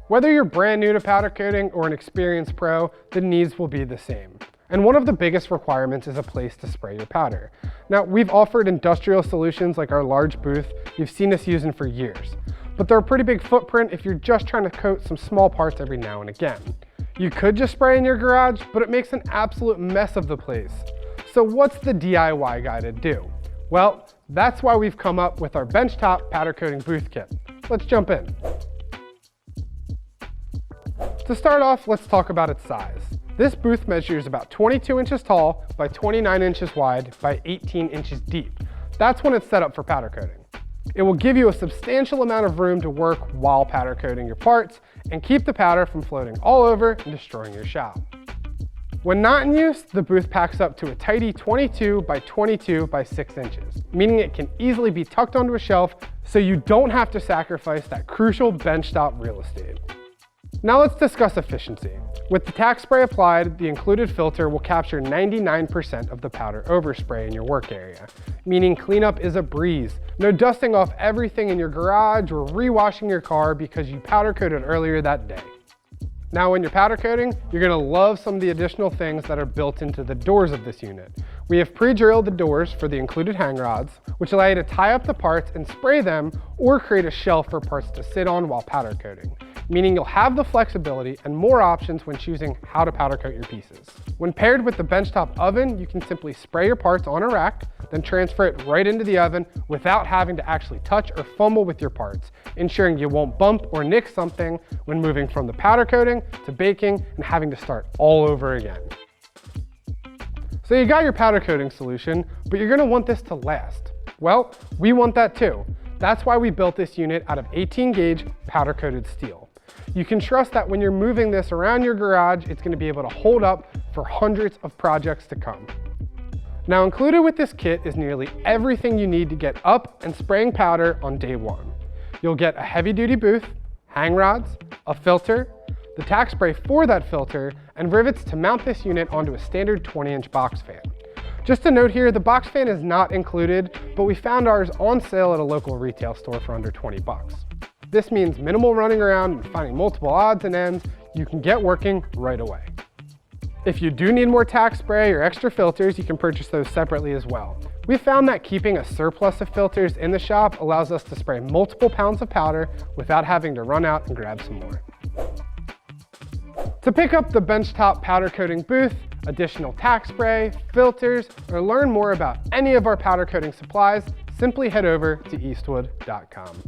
Whether you're brand new to powder coating or an experienced pro, the needs will be the same. And one of the biggest requirements is a place to spray your powder. Now, we've offered industrial solutions like our large booth you've seen us using for years, but they're a pretty big footprint if you're just trying to coat some small parts every now and again. You could just spray in your garage, but it makes an absolute mess of the place. So what's the DIY guy to do? Well, that's why we've come up with our benchtop powder coating booth kit. Let's jump in. To start off, let's talk about its size. This booth measures about 22 inches tall by 29 inches wide by 18 inches deep. That's when it's set up for powder coating. It will give you a substantial amount of room to work while powder coating your parts and keep the powder from floating all over and destroying your shop. When not in use, the booth packs up to a tidy 22 by 22 by 6 inches, meaning it can easily be tucked onto a shelf so you don't have to sacrifice that crucial benchtop real estate. Now let's discuss efficiency. With the tack spray applied, the included filter will capture 99% of the powder overspray in your work area, meaning cleanup is a breeze. No dusting off everything in your garage or rewashing your car because you powder coated earlier that day. Now when you're powder coating, you're gonna love some of the additional things that are built into the doors of this unit. We have pre-drilled the doors for the included hang rods, which allow you to tie up the parts and spray them or create a shelf for parts to sit on while powder coating, meaning you'll have the flexibility and more options when choosing how to powder coat your pieces. When paired with the benchtop oven, you can simply spray your parts on a rack, then transfer it right into the oven without having to actually touch or fumble with your parts, ensuring you won't bump or nick something when moving from the powder coating to baking and having to start all over again. So you got your powder coating solution, but you're gonna want this to last. Well, we want that too. That's why we built this unit out of 18 gauge powder coated steel. You can trust that when you're moving this around your garage, it's gonna be able to hold up for hundreds of projects to come. Now included with this kit is nearly everything you need to get up and spraying powder on day one. You'll get a heavy duty booth, hang rods, a filter, the tack spray for that filter, and rivets to mount this unit onto a standard 20-inch box fan. Just a note here, the box fan is not included, but we found ours on sale at a local retail store for under 20 bucks. This means minimal running around and finding multiple odds and ends. You can get working right away. If you do need more tack spray or extra filters, you can purchase those separately as well. We found that keeping a surplus of filters in the shop allows us to spray multiple pounds of powder without having to run out and grab some more. To pick up the benchtop powder coating booth, additional tack spray, filters, or learn more about any of our powder coating supplies, simply head over to eastwood.com.